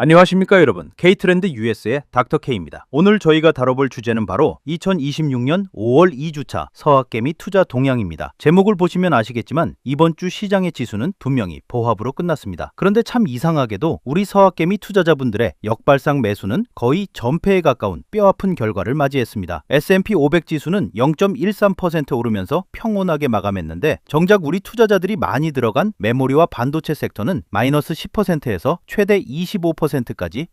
안녕하십니까 여러분, K트렌드 US의 닥터 K입니다. 오늘 저희가 다뤄볼 주제는 바로 2026년 5월 2주차 서학개미 투자 동향입니다. 제목을 보시면 아시겠지만 이번 주 시장의 지수는 분명히 보합으로 끝났습니다. 그런데 참 이상하게도 우리 서학개미 투자자분들의 역발상 매수는 거의 전패에 가까운 뼈아픈 결과를 맞이했습니다. S&P 500 지수는 0.13% 오르면서 평온하게 마감했는데 정작 우리 투자자들이 많이 들어간 메모리와 반도체 섹터는 마이너스 10%에서 최대 25%까지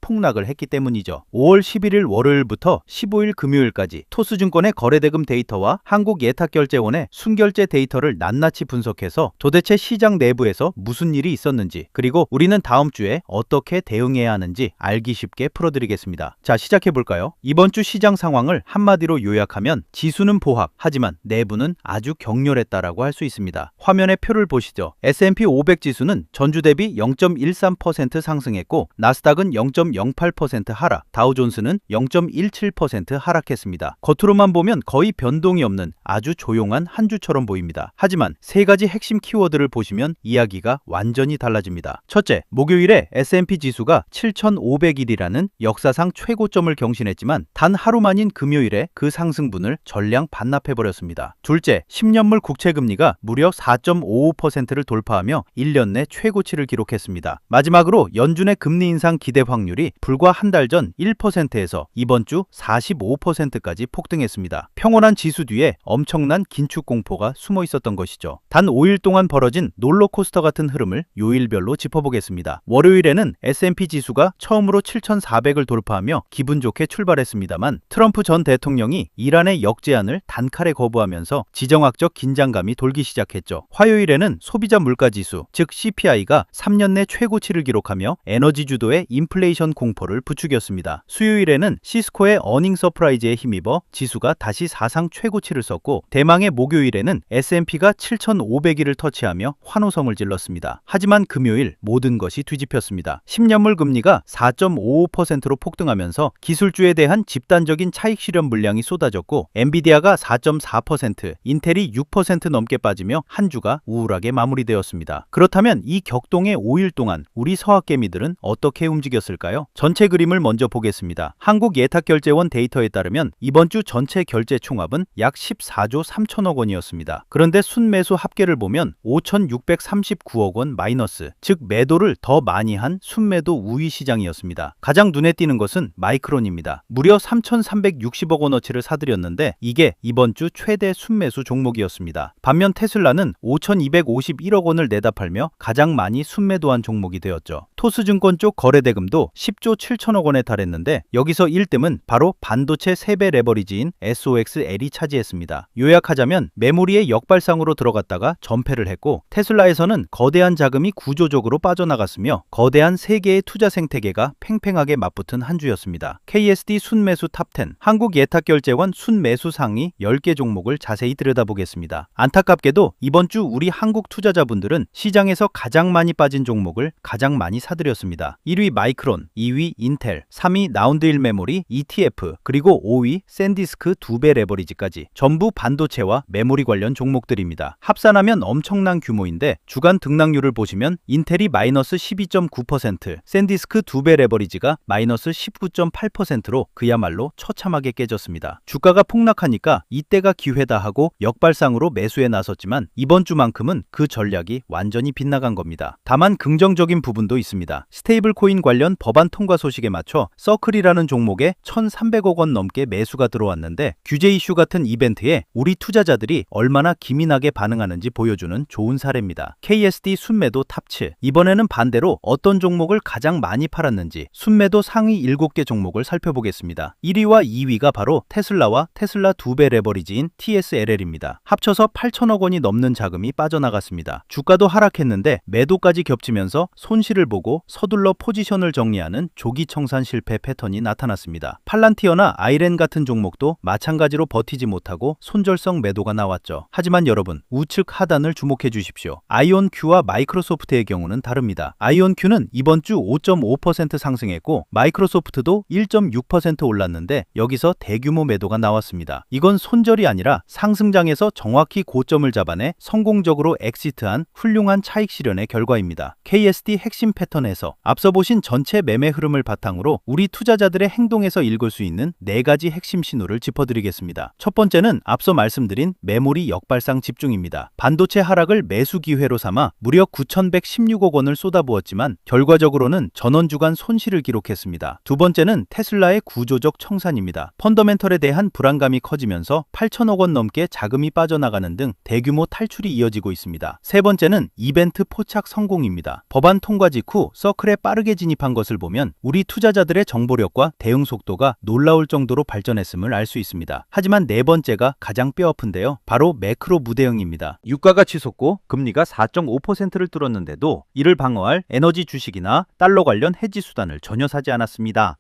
폭락을 했기 때문이죠. 5월 11일 월요일부터 15일 금요일까지 토스증권의 거래대금 데이터와 한국예탁결제원의 순결제 데이터를 낱낱이 분석해서 도대체 시장 내부에서 무슨 일이 있었는지, 그리고 우리는 다음 주에 어떻게 대응해야 하는지 알기 쉽게 풀어드리겠습니다. 자, 시작해볼까요? 이번 주 시장 상황을 한마디로 요약하면 지수는 보합, 하지만 내부는 아주 격렬했다라고 할 수 있습니다. 화면에 표를 보시죠. S&P 500 지수는 전주 대비 0.13% 상승했고 나스닥은 0.08% 하락, 다우존스는 0.17% 하락했습니다. 겉으로만 보면 거의 변동이 없는 아주 조용한 한 주처럼 보입니다. 하지만 세 가지 핵심 키워드를 보시면 이야기가 완전히 달라집니다. 첫째, 목요일에 S&P 지수가 7,500일이라는 역사상 최고점을 경신했지만 단 하루 만인 금요일에 그 상승분을 전량 반납해버렸습니다. 둘째, 10년물 국채금리가 무려 4.55%를 돌파하며 1년 내 최고치를 기록했습니다. 마지막으로 연준의 금리 인상 기대 확률이 불과 한 달 전 1%에서 이번 주 45%까지 폭등했습니다. 평온한 지수 뒤에 엄청난 긴축 공포가 숨어 있었던 것이죠. 단 5일 동안 벌어진 롤러코스터 같은 흐름을 요일별로 짚어보겠습니다. 월요일에는 S&P 지수가 처음으로 7,400을 돌파하며 기분 좋게 출발했습니다만 트럼프 전 대통령이 이란의 역제안을 단칼에 거부하면서 지정학적 긴장감이 돌기 시작했죠. 화요일에는 소비자 물가지수, 즉 CPI가 3년 내 최고치를 기록하며 에너지 주도의 인플레이션 공포를 부추겼습니다. 수요일에는 시스코의 어닝 서프라이즈에 힘입어 지수가 다시 사상 최고치를 썼고 대망의 목요일에는 S&P가 7,500일을 터치하며 환호성을 질렀습니다. 하지만 금요일 모든 것이 뒤집혔습니다. 10년물 금리가 4.55%로 폭등하면서 기술주에 대한 집단적인 차익 실현 물량이 쏟아졌고 엔비디아가 4.4%, 인텔이 6% 넘게 빠지며 한 주가 우울하게 마무리되었습니다. 그렇다면 이 격동의 5일 동안 우리 서학개미들은 어떻게 움직였을까요? 전체 그림을 먼저 보겠습니다. 한국예탁결제원 데이터에 따르면 이번 주 전체 결제 총합은 약 14조 3천억 원이었습니다. 그런데 순매수 합계를 보면 5,639억 원 마이너스, 즉 매도를 더 많이 한 순매도 우위 시장이었습니다. 가장 눈에 띄는 것은 마이크론입니다. 무려 3,360억 원어치를 사들였는데 이게 이번 주 최대 순매수 종목이었습니다. 반면 테슬라는 5,251억 원을 내다 팔며 가장 많이 순매도한 종목이 되었죠. 토스증권 쪽 거래대금도 10조 7천억 원에 달했는데 여기서 1등은 바로 반도체 3배 레버리지인 SOXL이 차지했습니다. 요약하자면 메모리의 역발상으로 들어갔다가 전패를 했고 테슬라에서는 거대한 자금이 구조적으로 빠져나갔으며 거대한 세계의 투자 생태계가 팽팽하게 맞붙은 한 주였습니다. KSD 순매수 탑10, 한국예탁결제원 순매수 상위 10개 종목을 자세히 들여다보겠습니다. 안타깝게도 이번 주 우리 한국 투자자분들은 시장에서 가장 많이 빠진 종목을 가장 많이 사들였습니다. 1위 마이크론, 2위 인텔, 3위 라운드힐 메모리, ETF, 그리고 5위 샌디스크 2배 레버리지까지 전부 반도체와 메모리 관련 종목들입니다. 합산하면 엄청난 규모인데 주간 등락률을 보시면 인텔이 마이너스 12.9%, 샌디스크 2배 레버리지가 마이너스 19.8%로 그야말로 처참하게 깨졌습니다. 주가가 폭락하니까 이때가 기회다 하고 역발상으로 매수에 나섰지만 이번 주만큼은 그 전략이 완전히 빗나간 겁니다. 다만 긍정적인 부분도 있습니다. 스테이블 코인 관련 법안 통과 소식에 맞춰 서클이라는 종목에 1,300억 원 넘게 매수가 들어왔는데 규제 이슈 같은 이벤트에 우리 투자자들이 얼마나 기민하게 반응하는지 보여주는 좋은 사례입니다. KSD 순매도 탑7, 이번에는 반대로 어떤 종목을 가장 많이 팔았는지 순매도 상위 7개 종목을 살펴보겠습니다. 1위와 2위가 바로 테슬라와 테슬라 2배 레버리지인 TSLL입니다. 합쳐서 8천억 원이 넘는 자금이 빠져나갔습니다. 주가도 하락했는데 매도까지 겹치면서 손실을 보고 서둘러 포지션을 정리하는 조기 청산 실패 패턴이 나타났습니다. 팔란티어나 아이렌 같은 종목도 마찬가지로 버티지 못하고 손절성 매도가 나왔죠. 하지만 여러분, 우측 하단을 주목해 주십시오. 아이온큐와 마이크로소프트의 경우는 다릅니다. 아이온큐는 이번 주 5.5% 상승했고 마이크로소프트도 1.6% 올랐는데 여기서 대규모 매도가 나왔습니다. 이건 손절이 아니라 상승장에서 정확히 고점을 잡아내 성공적으로 엑시트한 훌륭한 차익 실현의 결과입니다. KSD 핵심 패턴 패턴에서 앞서 보신 전체 매매 흐름을 바탕으로 우리 투자자들의 행동에서 읽을 수 있는 4가지 핵심 신호를 짚어드리겠습니다. 첫 번째는 앞서 말씀드린 메모리 역발상 집중입니다. 반도체 하락을 매수 기회로 삼아 무려 9,116억 원을 쏟아부었지만 결과적으로는 전원주간 손실을 기록했습니다. 두 번째는 테슬라의 구조적 청산입니다. 펀더멘털에 대한 불안감이 커지면서 8천억 원 넘게 자금이 빠져나가는 등 대규모 탈출이 이어지고 있습니다. 세 번째는 이벤트 포착 성공입니다. 법안 통과 직후 서클에 빠르게 진입한 것을 보면 우리 투자자들의 정보력과 대응 속도가 놀라울 정도로 발전했음을 알 수 있습니다. 하지만 네 번째가 가장 뼈아픈데요. 바로 매크로 무대응입니다. 유가가 치솟고 금리가 4.5%를 뚫었는데도 이를 방어할 에너지 주식이나 달러 관련 해지 수단을 전혀 사지 않았습니다.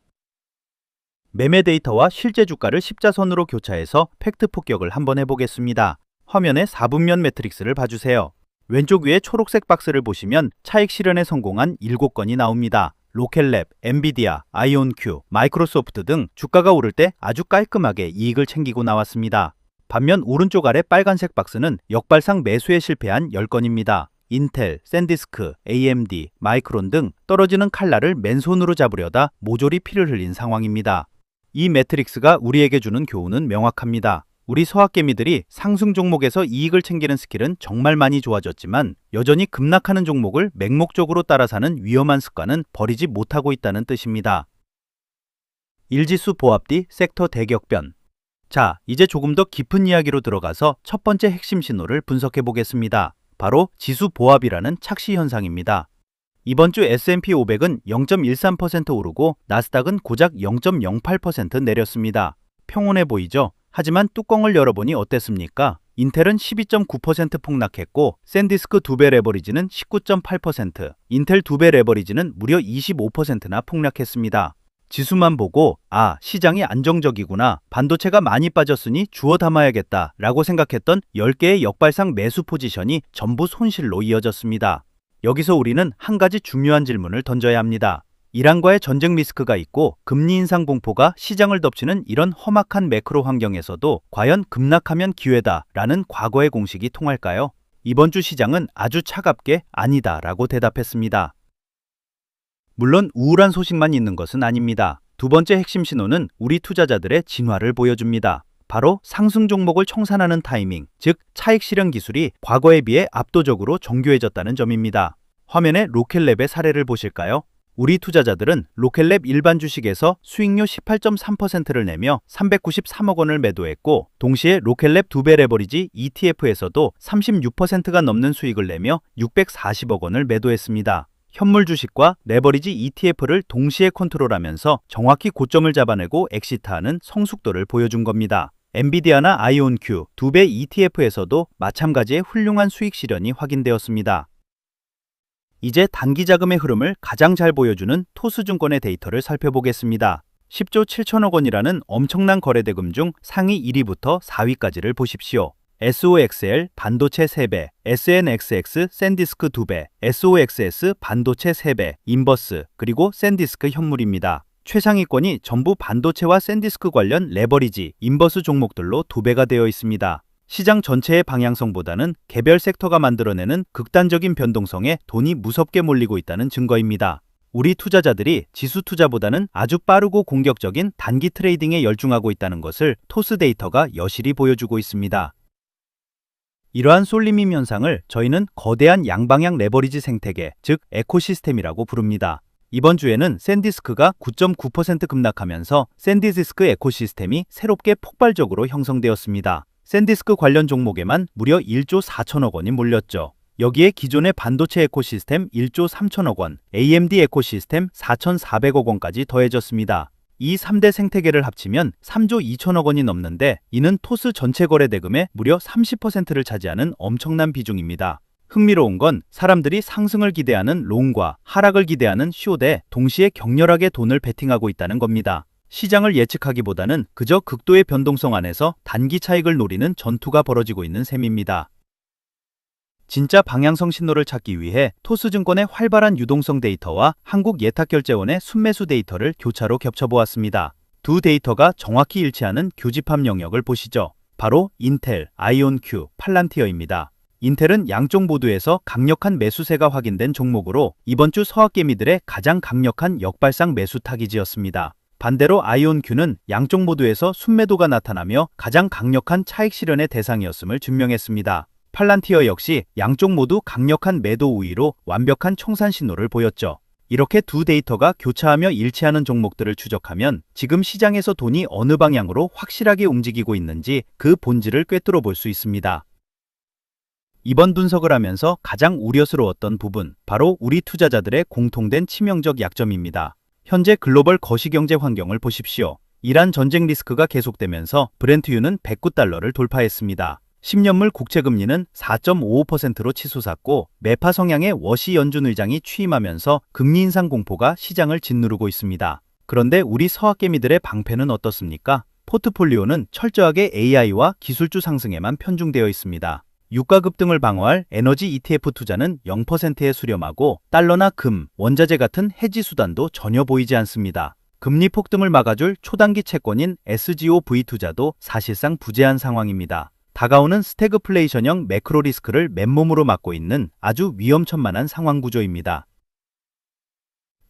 매매 데이터와 실제 주가를 십자선으로 교차해서 팩트 폭격을 한번 해보겠습니다. 화면의 4분면 매트릭스를 봐주세요. 왼쪽 위에 초록색 박스를 보시면 차익 실현에 성공한 7건이 나옵니다. 로켓랩, 엔비디아, 아이온큐, 마이크로소프트 등 주가가 오를 때 아주 깔끔하게 이익을 챙기고 나왔습니다. 반면 오른쪽 아래 빨간색 박스는 역발상 매수에 실패한 10건입니다. 인텔, 샌디스크, AMD, 마이크론 등 떨어지는 칼날을 맨손으로 잡으려다 모조리 피를 흘린 상황입니다. 이 매트릭스가 우리에게 주는 교훈은 명확합니다. 우리 서학개미들이 상승 종목에서 이익을 챙기는 스킬은 정말 많이 좋아졌지만 여전히 급락하는 종목을 맹목적으로 따라 사는 위험한 습관은 버리지 못하고 있다는 뜻입니다. 일지수 보합 뒤 섹터 대격변. 자, 이제 조금 더 깊은 이야기로 들어가서 첫 번째 핵심 신호를 분석해 보겠습니다. 바로 지수 보합이라는 착시 현상입니다. 이번 주 S&P 500은 0.13% 오르고 나스닥은 고작 0.08% 내렸습니다. 평온해 보이죠? 하지만 뚜껑을 열어보니 어땠습니까? 인텔은 12.9% 폭락했고 샌디스크 2배 레버리지는 19.8%, 인텔 2배 레버리지는 무려 25%나 폭락했습니다. 지수만 보고 시장이 안정적이구나, 반도체가 많이 빠졌으니 주워 담아야겠다 라고 생각했던 10개의 역발상 매수 포지션이 전부 손실로 이어졌습니다. 여기서 우리는 한 가지 중요한 질문을 던져야 합니다. 이란과의 전쟁 리스크가 있고 금리 인상 공포가 시장을 덮치는 이런 험악한 매크로 환경에서도 과연 급락하면 기회다 라는 과거의 공식이 통할까요? 이번 주 시장은 아주 차갑게 아니다 라고 대답했습니다. 물론 우울한 소식만 있는 것은 아닙니다. 두 번째 핵심 신호는 우리 투자자들의 진화를 보여줍니다. 바로 상승 종목을 청산하는 타이밍, 즉 차익 실현 기술이 과거에 비해 압도적으로 정교해졌다는 점입니다. 화면에 로켓랩의 사례를 보실까요? 우리 투자자들은 로켓랩 일반 주식에서 수익료 18.3%를 내며 393억 원을 매도했고 동시에 로켓랩 2배 레버리지 ETF에서도 36%가 넘는 수익을 내며 640억 원을 매도했습니다. 현물 주식과 레버리지 ETF를 동시에 컨트롤하면서 정확히 고점을 잡아내고 엑시트하는 성숙도를 보여준 겁니다. 엔비디아나 아이온큐 2배 ETF에서도 마찬가지의 훌륭한 수익 실현이 확인되었습니다. 이제 단기 자금의 흐름을 가장 잘 보여주는 토스증권의 데이터를 살펴보겠습니다. 10조 7천억 원이라는 엄청난 거래대금 중 상위 1위부터 4위까지를 보십시오. SOXL 반도체 3배, SNXX 샌디스크 2배, SOXS 반도체 3배, 인버스, 그리고 샌디스크 현물입니다. 최상위권이 전부 반도체와 샌디스크 관련 레버리지, 인버스 종목들로 2배가 되어 있습니다. 시장 전체의 방향성보다는 개별 섹터가 만들어내는 극단적인 변동성에 돈이 무섭게 몰리고 있다는 증거입니다. 우리 투자자들이 지수 투자보다는 아주 빠르고 공격적인 단기 트레이딩에 열중하고 있다는 것을 토스 데이터가 여실히 보여주고 있습니다. 이러한 쏠림임 현상을 저희는 거대한 양방향 레버리지 생태계, 즉 에코시스템이라고 부릅니다. 이번 주에는 샌디스크가 9.9% 급락하면서 샌디스크 에코시스템이 새롭게 폭발적으로 형성되었습니다. 샌디스크 관련 종목에만 무려 1조 4천억 원이 몰렸죠. 여기에 기존의 반도체 에코시스템 1조 3천억 원, AMD 에코시스템 4,400억 원까지 더해졌습니다. 이 3대 생태계를 합치면 3조 2천억 원이 넘는데 이는 토스 전체 거래 대금의 무려 30%를 차지하는 엄청난 비중입니다. 흥미로운 건 사람들이 상승을 기대하는 롱과 하락을 기대하는 숏에 동시에 격렬하게 돈을 베팅하고 있다는 겁니다. 시장을 예측하기보다는 그저 극도의 변동성 안에서 단기 차익을 노리는 전투가 벌어지고 있는 셈입니다. 진짜 방향성 신호를 찾기 위해 토스증권의 활발한 유동성 데이터와 한국예탁결제원의 순매수 데이터를 교차로 겹쳐보았습니다. 두 데이터가 정확히 일치하는 교집합 영역을 보시죠. 바로 인텔, 아이온큐, 팔란티어입니다. 인텔은 양쪽 모두에서 강력한 매수세가 확인된 종목으로 이번 주 서학개미들의 가장 강력한 역발상 매수 타깃이었습니다. 반대로 아이온큐는 양쪽 모두에서 순매도가 나타나며 가장 강력한 차익 실현의 대상이었음을 증명했습니다. 팔란티어 역시 양쪽 모두 강력한 매도 우위로 완벽한 청산 신호를 보였죠. 이렇게 두 데이터가 교차하며 일치하는 종목들을 추적하면 지금 시장에서 돈이 어느 방향으로 확실하게 움직이고 있는지 그 본질을 꿰뚫어 볼 수 있습니다. 이번 분석을 하면서 가장 우려스러웠던 부분, 바로 우리 투자자들의 공통된 치명적 약점입니다. 현재 글로벌 거시경제 환경을 보십시오. 이란 전쟁 리스크가 계속되면서 브렌트유는 109달러를 돌파했습니다. 10년물 국채금리는 4.55%로 치솟았고 매파 성향의 워시 연준 의장이 취임하면서 금리 인상 공포가 시장을 짓누르고 있습니다. 그런데 우리 서학개미들의 방패는 어떻습니까? 포트폴리오는 철저하게 AI와 기술주 상승에만 편중되어 있습니다. 유가 급등을 방어할 에너지 ETF 투자는 0%에 수렴하고 달러나 금, 원자재 같은 해지 수단도 전혀 보이지 않습니다. 금리 폭등을 막아줄 초단기 채권인 SGOV 투자도 사실상 부재한 상황입니다. 다가오는 스태그플레이션형 매크로 리스크를 맨몸으로 맞고 있는 아주 위험천만한 상황 구조입니다.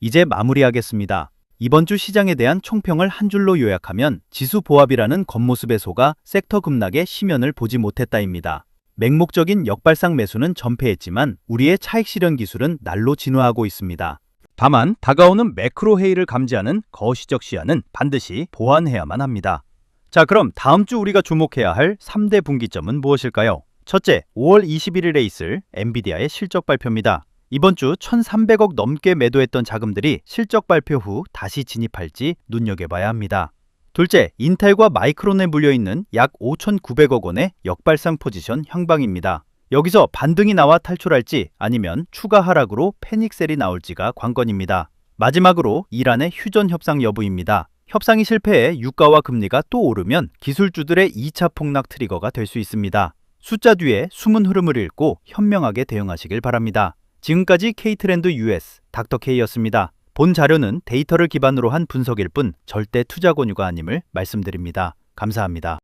이제 마무리하겠습니다. 이번 주 시장에 대한 총평을 한 줄로 요약하면 지수 보합이라는 겉모습에 속아 섹터 급락의 심연을 보지 못했다입니다. 맹목적인 역발상 매수는 전패했지만 우리의 차익 실현 기술은 날로 진화하고 있습니다. 다만 다가오는 매크로 해이를 감지하는 거시적 시야는 반드시 보완해야만 합니다. 자, 그럼 다음 주 우리가 주목해야 할 3대 분기점은 무엇일까요? 첫째, 5월 21일에 있을 엔비디아의 실적 발표입니다. 이번 주 1,300억 넘게 매도했던 자금들이 실적 발표 후 다시 진입할지 눈여겨봐야 합니다. 둘째, 인텔과 마이크론에 물려있는 약 5,900억 원의 역발상 포지션 향방입니다. 여기서 반등이 나와 탈출할지 아니면 추가 하락으로 패닉셀이 나올지가 관건입니다. 마지막으로 이란의 휴전 협상 여부입니다. 협상이 실패해 유가와 금리가 또 오르면 기술주들의 2차 폭락 트리거가 될 수 있습니다. 숫자 뒤에 숨은 흐름을 읽고 현명하게 대응하시길 바랍니다. 지금까지 K트렌드 US 닥터K였습니다. 본 자료는 데이터를 기반으로 한 분석일 뿐 절대 투자 권유가 아님을 말씀드립니다. 감사합니다.